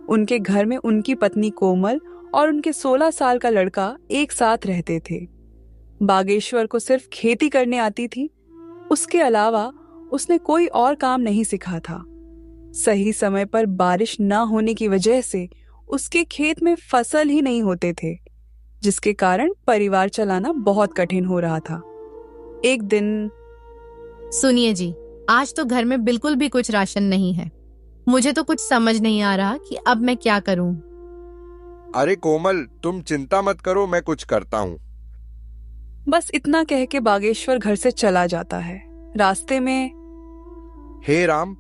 उनके घर में उनकी पत्नी कोमल और उनके 16 साल का लड़का एक साथ रहते थे। बागेश्वर को सिर्फ खेती करने आती थी। उसके अलावा उसने कोई और काम नहीं सीखा था। सही समय पर बारिश न होने की वजह से उसके खेत में फसल ही नहीं होते थे, जिसके कारण परिवार चलाना बहुत कठिन हो रहा था। एक दिन, सुनिए जी, आज तो घर में बिल्कुल भी कुछ राशन नहीं है। मुझे तो कुछ समझ नहीं आ रहा कि अब मैं क्या करूं। अरे कोमल, तुम चिंता मत करो, मैं कुछ करता हूँ। बस इतना कह के बागेश्वर घर से चला जाता है। रास्ते में, हे राम,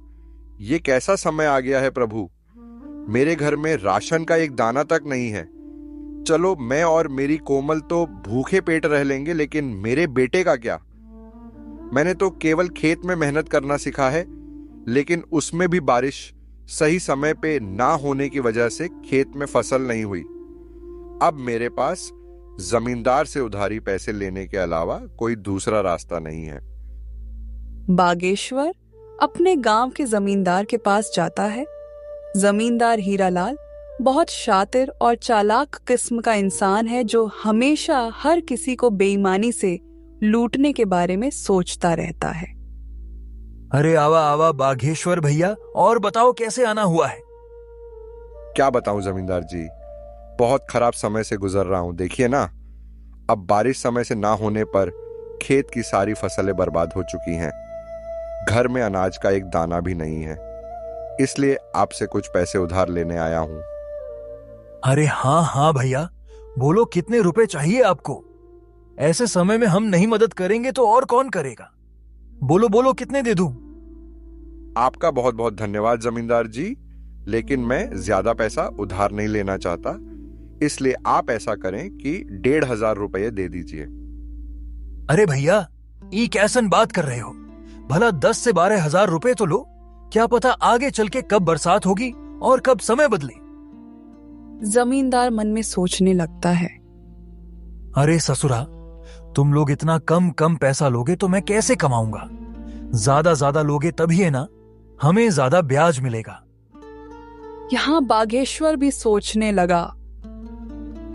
ये कैसा समय आ गया है प्रभु। मेरे घर में राशन का एक दाना तक नहीं है। चलो, मैं और मेरी कोमल तो भूखे पेट रह लेंगे, लेकिन मेरे बेटे का क्या? मैंने तो केवल खेत में मेहनत करना सीखा है, लेकिन उसमें भी बारिश सही समय पे ना होने की वजह से खेत में फसल नहीं हुई। अब मेरे पास जमींदार से उधारी पैसे लेने के अलावा कोई दूसरा रास्ता नहीं है। बागेश्वर अपने गांव के जमींदार के पास जाता है। जमींदार हीरालाल बहुत शातिर और चालाक किस्म का इंसान है, जो हमेशा हर किसी को बेईमानी से लूटने के बारे में सोचता रहता है। अरे आवा आवा बागेश्वर भैया, और बताओ कैसे आना हुआ है? क्या बताऊं जमींदार जी, बहुत खराब समय से गुजर रहा हूं। देखिए ना, अब बारिश समय से ना होने पर खेत की सारी फसलें बर्बाद हो चुकी हैं। घर में अनाज का एक दाना भी नहीं है, इसलिए आपसे कुछ पैसे उधार लेने आया हूं। अरे हाँ हाँ भैया, बोलो कितने रुपए चाहिए आपको? ऐसे समय में हम नहीं मदद करेंगे तो और कौन करेगा? बोलो बोलो, कितने दे दूं? आपका बहुत बहुत धन्यवाद जमींदार जी, लेकिन मैं ज्यादा पैसा उधार नहीं लेना चाहता, इसलिए आप ऐसा करें कि 1,500 रुपये दे दीजिए। अरे भैया, ये कैसन बात कर रहे हो? भला 10 से 12,000 रुपए तो लो। क्या पता आगे चल के कब बरसात होगी और कब समय बदले। जमींदार मन में सोचने लगता है, अरे ससुरा, तुम लोग इतना कम कम पैसा लोगे तो मैं कैसे कमाऊंगा? ज्यादा लोगे तभी है ना, हमें ज्यादा ब्याज मिलेगा। यहाँ बागेश्वर भी सोचने लगा,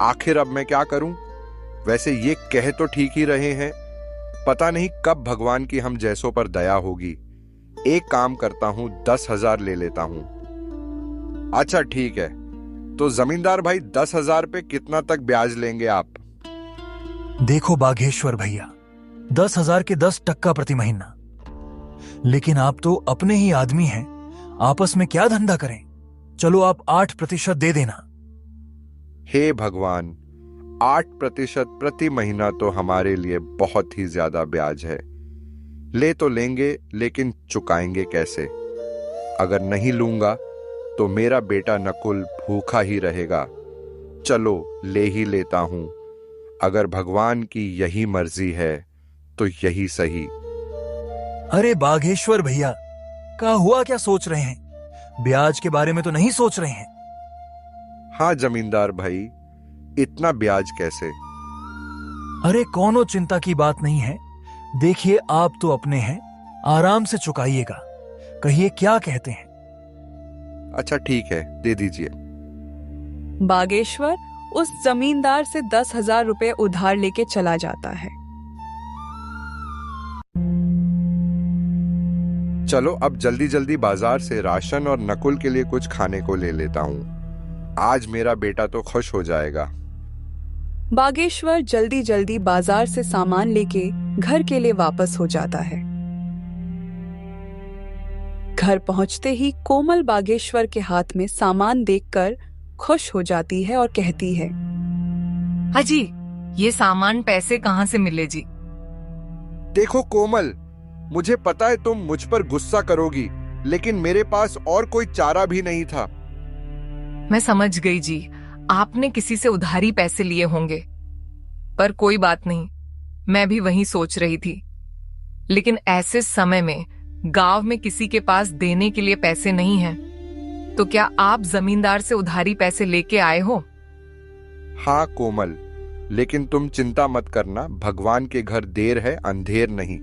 आखिर अब मैं क्या करूं? वैसे ये कह तो ठीक ही रहे हैं, पता नहीं कब भगवान की हम जैसों पर दया होगी। एक काम करता हूं, 10,000 ले लेता हूं। अच्छा ठीक है, तो जमींदार भाई 10,000 पे कितना तक ब्याज लेंगे आप? देखो बागेश्वर भैया, 10,000 के 10% प्रति महीना। लेकिन आप तो अपने ही आदमी हैं, आपस में क्या धंधा करें? चलो आप 8% दे देना। हे भगवान, 8% प्रति महीना तो हमारे लिए बहुत ही ज्यादा ब्याज है। ले तो लेंगे, लेकिन चुकाएंगे कैसे? अगर नहीं लूंगा तो मेरा बेटा नकुल भूखा ही रहेगा। चलो ले ही लेता हूं। अगर भगवान की यही मर्जी है तो यही सही। अरे बागेश्वर भैया, क्या हुआ? क्या सोच रहे हैं? ब्याज के बारे में तो नहीं सोच रहे हैं? हाँ जमींदार भाई, इतना ब्याज कैसे? अरे कोनो चिंता की बात नहीं है। देखिए, आप तो अपने हैं, आराम से चुकाइएगा। कहिए क्या कहते हैं? अच्छा ठीक है, दे दीजिए। बागेश्वर उस जमींदार से 10,000 रुपए उधार लेके चला जाता है। चलो अब जल्दी जल्दी बाजार से राशन और नकुल के लिए कुछ खाने को ले लेता हूं। आज मेरा बेटा तो खुश हो जाएगा। बागेश्वर जल्दी जल्दी बाजार से सामान लेके घर के लिए वापस हो जाता है। घर पहुंचते ही कोमल बागेश्वर के हाथ में सामान देखकर खुश हो जाती है और कहती है, हाजी, ये सामान पैसे कहाँ से मिले जी? देखो कोमल, मुझे पता है तुम मुझ पर गुस्सा करोगी, लेकिन मेरे पास और कोई चारा भी नहीं था। मैं समझ गई जी, आपने किसी से उधारी पैसे लिए होंगे, पर कोई बात नहीं, मैं भी वही सोच रही थी। लेकिन ऐसे समय में गांव में किसी के पास देने के लिए पैसे नहीं हैं, तो क्या आप जमींदार से उधारी पैसे लेके आए हो? हाँ कोमल, लेकिन तुम चिंता मत करना, भगवान के घर देर है अंधेर नहीं।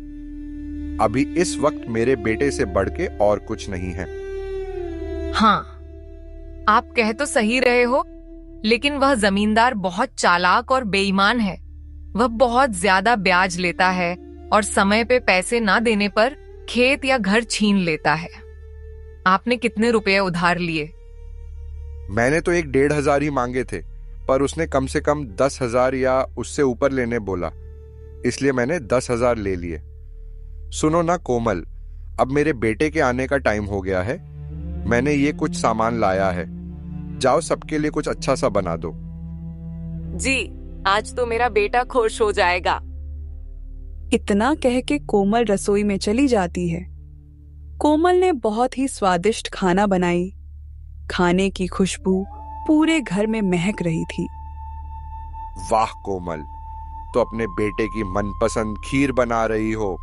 अभी इस वक्त मेरे बेटे से बढ़ के और कुछ नहीं है। हाँ, आप कह तो सही रहे हो, लेकिन वह जमींदार बहुत चालाक और बेईमान है। वह बहुत ज्यादा ब्याज लेता है और समय पे पैसे ना देने पर खेत या घर छीन लेता है। आपने कितने रुपए उधार लिए? मैंने तो 1,500 ही मांगे थे, पर उसने कम से कम 10,000 या उससे ऊपर लेने बोला, इसलिए मैंने 10,000 ले लिए। सुनो ना कोमल, अब मेरे बेटे के आने का टाइम हो गया है। मैंने ये कुछ सामान लाया है, जाओ सबके लिए कुछ अच्छा सा बना दो। जी, आज तो मेरा बेटा खुश हो जाएगा। इतना कह के कोमल रसोई में चली जाती है। कोमल ने बहुत ही स्वादिष्ट खाना बनाई। खाने की खुशबू पूरे घर में महक रही थी। वाह कोमल, तो अपने बेटे की मनपसंद खीर बना रही हो।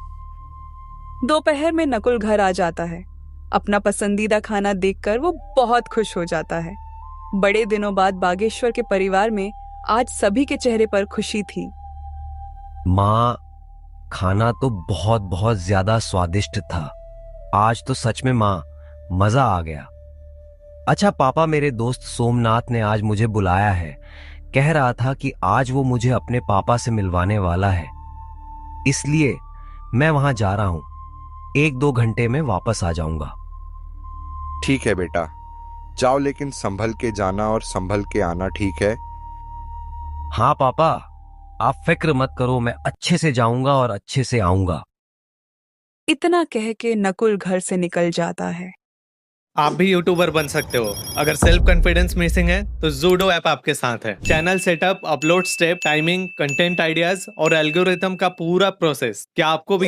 दोपहर में नकुल घर आ जाता है। अपना पसंदीदा खाना देखकर वो बहुत खुश हो जाता है। बड़े दिनों बाद बागेश्वर के परिवार में आज सभी के चेहरे पर खुशी थी। माँ, खाना तो बहुत बहुत ज्यादा स्वादिष्ट था। आज तो सच में माँ, मजा आ गया। अच्छा पापा, मेरे दोस्त सोमनाथ ने आज मुझे बुलाया है। कह रहा था कि आज वो मुझे अपने पापा से मिलवाने वाला है, इसलिए मैं वहां जा रहा हूं। 1-2 घंटे में वापस आ जाऊंगा। ठीक है बेटा, जाओ, लेकिन संभल के जाना और संभल के आना, ठीक है? हाँ पापा, आप फिक्र मत करो, मैं अच्छे से जाऊंगा और अच्छे से आऊंगा। इतना कह के नकुल घर से निकल जाता है। आप भी यूट्यूबर बन सकते हो। अगर सेल्फ कॉन्फिडेंस मिसिंग है तो जूडो ऐप आपके साथ है। Channel setup, upload step, timing, content ideas और एल्गोरिथम का पूरा प्रोसेस। क्या आपको भी